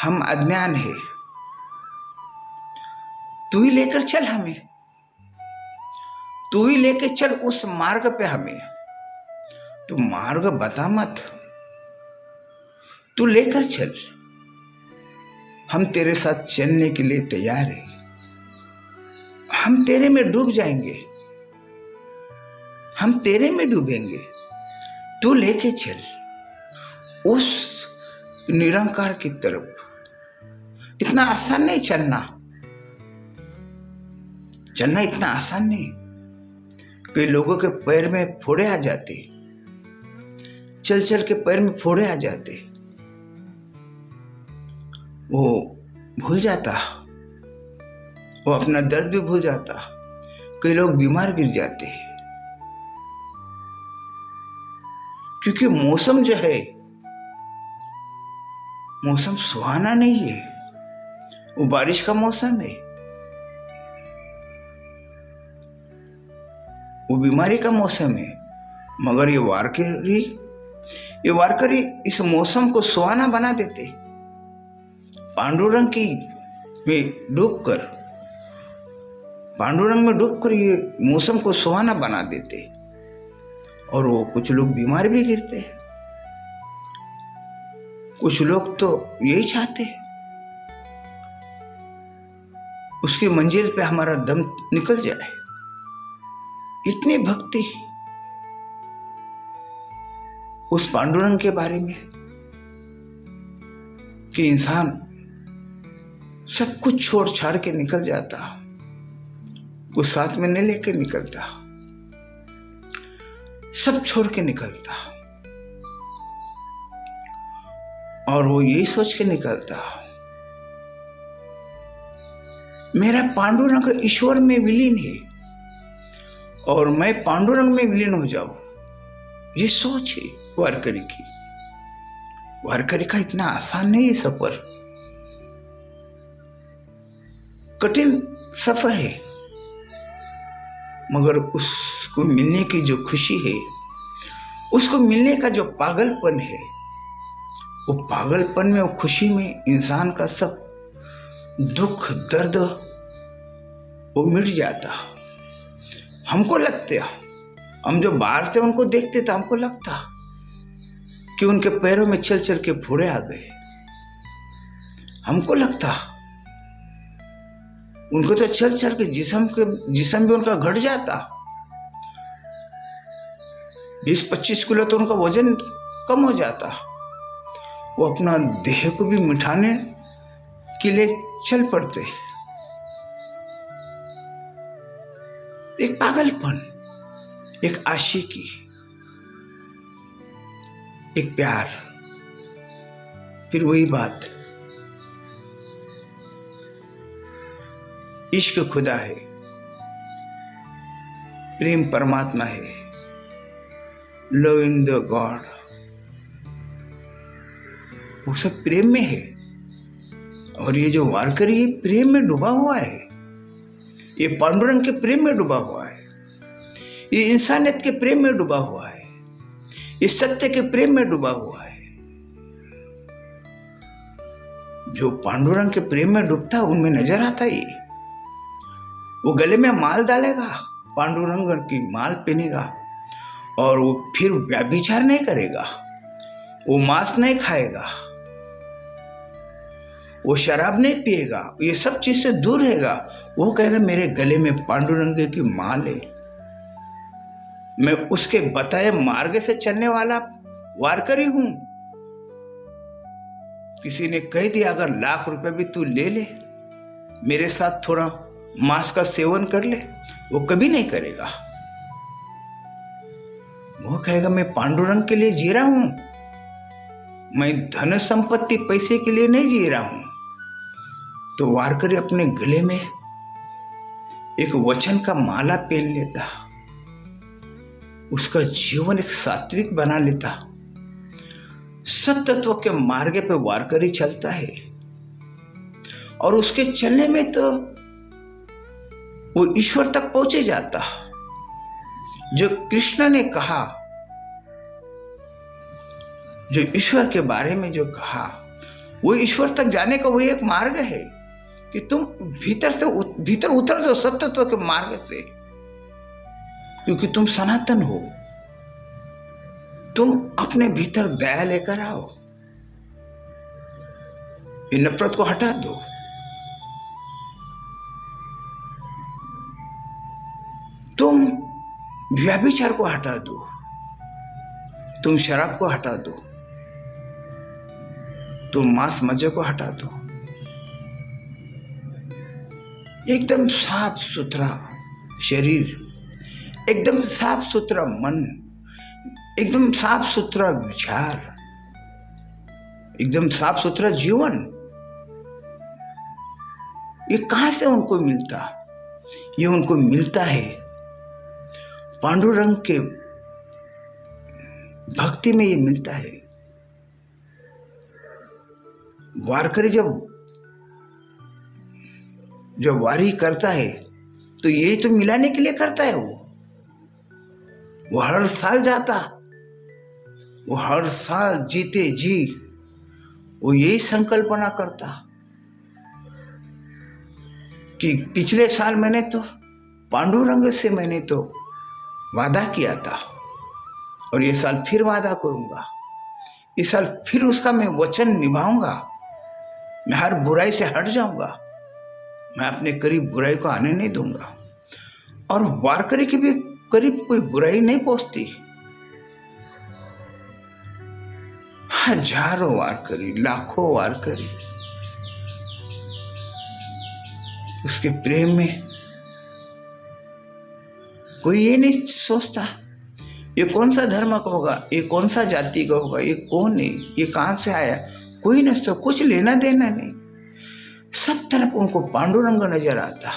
हम अज्ञान है, तू ही लेकर चल हमें, तू ही लेकर चल उस मार्ग पे हमें। तू मार्ग बता मत, तू लेकर चल, हम तेरे साथ चलने के लिए तैयार हैं। हम तेरे में डूब जाएंगे, हम तेरे में डूबेंगे। तू लेके चल उस निरंकार की तरफ। इतना आसान नहीं चलना, चलना इतना आसान नहीं। कई लोगों के पैर में फोड़े आ जाते, चल चल के पैर में फोड़े आ जाते, वो भूल जाता, वो अपना दर्द भी भूल जाता। कई लोग बीमार गिर जाते क्योंकि मौसम जो है, मौसम सुहाना नहीं है, वो बारिश का मौसम है, वो बीमारी का मौसम है। मगर ये वारकरी इस मौसम को सुहाना बना देते। पांडुरंग की में डूबकर ये मौसम को सुहाना बना देते। और वो कुछ लोग बीमार भी गिरते, कुछ लोग तो यही चाहते उसकी मंजिल पे हमारा दम निकल जाए। इतनी भक्ति उस पांडुरंग के बारे में कि इंसान सब कुछ छोड़ छाड़ के निकल जाता, कुछ साथ में नहीं लेके निकलता, सब छोड़ के निकलता। और वो यही सोच के निकलता, मेरा पांडुरंग ईश्वर में विलीन है और मैं पांडुरंग में विलीन हो जाऊं। ये सोच है वारकरी की। वारकरी का इतना आसान नहीं है सफर, कठिन सफर है। मगर उसको मिलने की जो खुशी है, उसको मिलने का जो पागलपन है, वो पागलपन में, वो खुशी में इंसान का सब दुख दर्द वो मिट जाता। हमको लगता, हम जो बाहर से उनको देखते थे, हमको लगता कि उनके पैरों में चल चल के फोड़े आ गए। हमको लगता उनको तो चल चल के जिस्म भी उनका घट जाता। 20-25 किलो तो उनका वजन कम हो जाता। वो अपना देह को भी मिटाने के लिए चल पड़ते। एक पागलपन, एक आशिकी, एक प्यार, फिर वही बात, इश्क खुदा है, प्रेम परमात्मा है, लव इन द गॉड। वो सब प्रेम में है। और ये जो वारकरी है प्रेम में डूबा हुआ है, ये पांडुरंग के प्रेम में डूबा हुआ है, ये इंसानियत के प्रेम में डूबा हुआ है, ये सत्य के प्रेम में डूबा हुआ है। जो पांडुरंग के प्रेम में डूबता है उनमें नजर आता है। वो गले में माल डालेगा, पांडुरंग की माल पहनेगा, और वो फिर व्यभिचार नहीं करेगा, वो मांस नहीं खाएगा, वो शराब नहीं पिएगा, ये सब चीज से दूर रहेगा। वो कहेगा मेरे गले में पांडुरंग की माल है, मैं उसके बताए मार्ग से चलने वाला वारकरी हूं। किसी ने कह दिया अगर ₹1,00,000 भी तू ले ले, मेरे साथ थोड़ा मांस का सेवन कर ले, वो कभी नहीं करेगा। वो कहेगा मैं पांडुरंग के लिए जी रहा हूं, मैं धन संपत्ति पैसे के लिए नहीं जी रहा हूं। तो वारकरी अपने गले में एक वचन का माला पहन लेता, उसका जीवन एक सात्विक बना लेता। सत्तत्व के मार्ग पे वारकरी चलता है, और उसके चलने में तो वो ईश्वर तक पहुंचे जाता। जो कृष्ण ने कहा, जो ईश्वर के बारे में जो कहा, वो ईश्वर तक जाने का वो एक मार्ग है कि तुम भीतर उतर दो सत्य के मार्ग से, क्योंकि तुम सनातन हो। तुम अपने भीतर दया लेकर आओ, ये नफरत को हटा दो। तुम व्यभिचार को हटा दो, तुम शराब को हटा दो, तुम मांस मज्जे को हटा दो। एकदम साफ सुथरा शरीर, एकदम साफ सुथरा मन, एकदम साफ सुथरा विचार, एकदम साफ सुथरा जीवन, ये कहां से उनको मिलता? ये उनको मिलता है पांडुरंग के भक्ति में, ये मिलता है। वारकरी जब वारी करता है तो यही तो मिलाने के लिए करता है। वो हर साल जाता, वो हर साल जीते जी वो यही संकल्पना करता कि पिछले साल मैंने तो पांडुरंग से मैंने तो वादा किया था और ये साल फिर वादा करूंगा, इस साल फिर उसका मैं वचन निभाऊंगा, मैं हर बुराई से हट जाऊंगा, मैं अपने करीब बुराई को आने नहीं दूंगा। और वारकरी के भी करीब कोई बुराई नहीं पहुंचती। हजारों वारकरी, लाखों वारकरी उसके प्रेम में, कोई ये नहीं सोचता ये कौन सा धर्म का होगा, ये कौन सा जाति का होगा, ये कौन है, ये कहां से आया, कोई नहीं सोचता, कुछ लेना देना नहीं। सब तरफ उनको पांडुरंग नजर आता।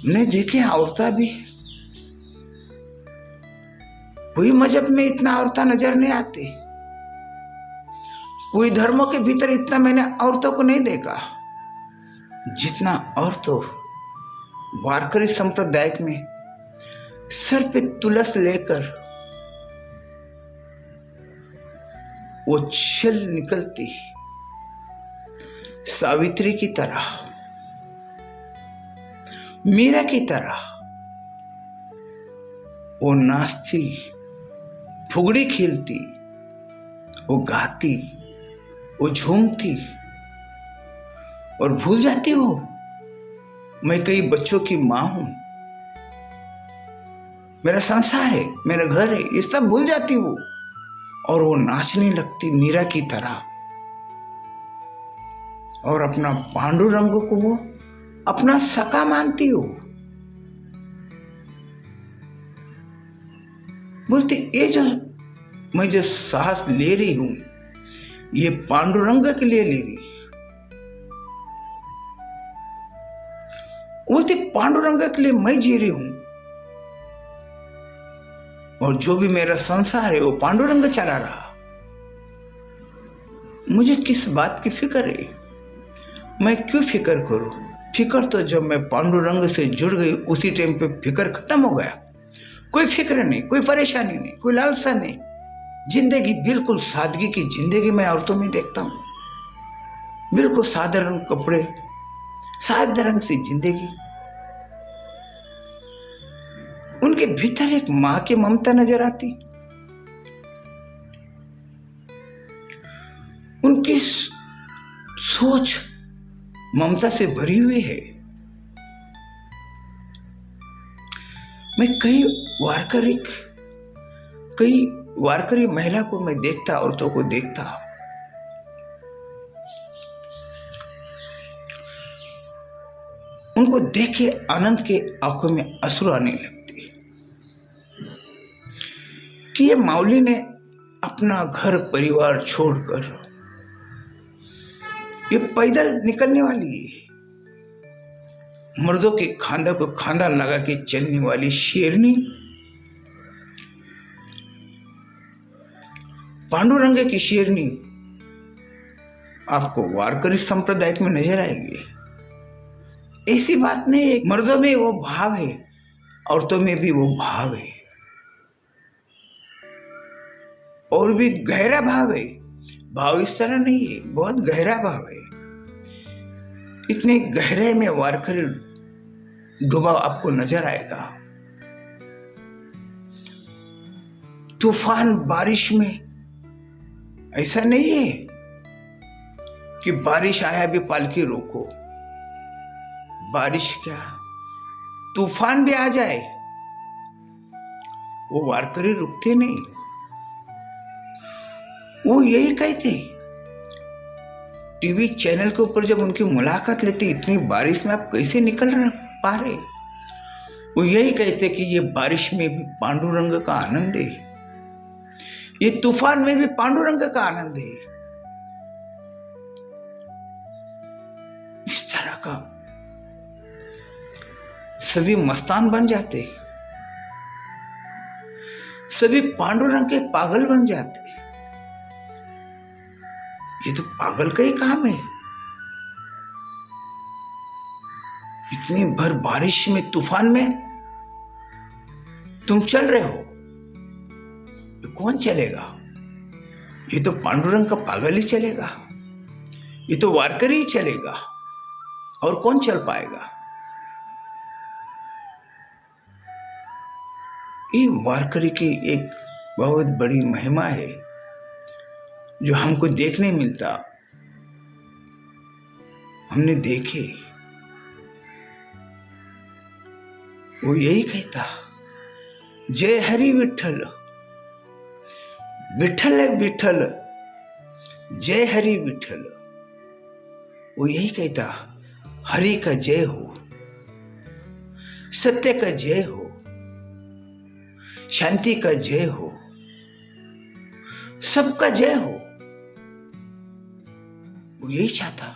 ने देखे औरता भी, कोई मजहब में इतना औरता नजर नहीं आती, कोई धर्मों के भीतर इतना मैंने औरतों को नहीं देखा जितना औरतों वारकरी संप्रदाय में सर पे तुलस लेकर वो चल निकलती सावित्री की तरह, मीरा की तरह। वो नाचती, फुगड़ी खेलती, वो गाती, वो झूमती और भूल जाती वो मैं कई बच्चों की मां हूं, मेरा संसार है, मेरा घर है, ये सब भूल जाती वो और वो नाचने लगती मीरा की तरह। और अपना पांडुरंग को वो अपना सखा मानती हो, बोलती ये जो मैं जो साहस ले रही हूं ये पांडुरंग के लिए ले रही। बोलती पांडुरंग के लिए मैं जी रही हूं और जो भी मेरा संसार है वो पांडुरंग चला रहा। मुझे किस बात की फिक्र है, मैं क्यों फिक्र करूं? फिक्र तो जब मैं पांडुरंग से जुड़ गई उसी टाइम पे फिक्र खत्म हो गया। कोई फिक्र नहीं, कोई परेशानी नहीं, कोई लालसा नहीं। जिंदगी बिल्कुल सादगी की जिंदगी मैं औरतों में देखता हूं। बिल्कुल साधारण कपड़े, साधारण सी जिंदगी, उनके भीतर एक मां की ममता नजर आती। उनकी सोच ममता से भरी हुई है। मैं कई वारकरी महिला को मैं देखता, औरतों को देखता, उनको देखे आनंद के आंखों में अश्रु आने लगते कि ये माउली ने अपना घर परिवार छोड़कर ये पैदल निकलने वाली है, मर्दों के खांदा को खांदा लगा के चलने वाली शेरनी पांडुरंग की शेरनी आपको वारकरी संप्रदाय में नजर आएगी। ऐसी बात नहीं है, मर्दों में वो भाव है, औरतों में भी वो भाव है और भी गहरा भाव है। भाव इस तरह नहीं है, बहुत गहरा भाव है। इतने गहरे में वारकरी डूबा आपको नजर आएगा। तूफान बारिश में ऐसा नहीं है कि बारिश आया भी पालकी रोको। बारिश क्या, तूफान भी आ जाए वो वारकरी रुकते नहीं। वो यही कहते, टीवी चैनल के ऊपर जब उनकी मुलाकात लेते, इतनी बारिश में आप कैसे निकल पा रहे, वो यही कहते कि ये बारिश में भी पांडुरंग का आनंद है, ये तूफान में भी पांडुरंग का आनंद है। इस तरह का सभी मस्तान बन जाते, सभी पांडुरंग के पागल बन जाते। ये तो पागल का ही काम है। इतनी भर बारिश में, तूफान में तुम चल रहे हो, ये कौन चलेगा? ये तो पांडुरंग का पागल ही चलेगा, ये तो वारकरी ही चलेगा, और कौन चल पाएगा? ये वारकरी की एक बहुत बड़ी महिमा है जो हमको देखने मिलता। हमने देखे, वो यही कहता, जय हरि विठ्ठल, विठ्ठल है विठ्ठल, जय हरि विठ्ठल। वो यही कहता, हरि का जय हो, सत्य का जय हो, शांति का जय हो, सबका जय हो। वो यही चाहता,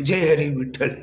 जय हरि विठ्ठल।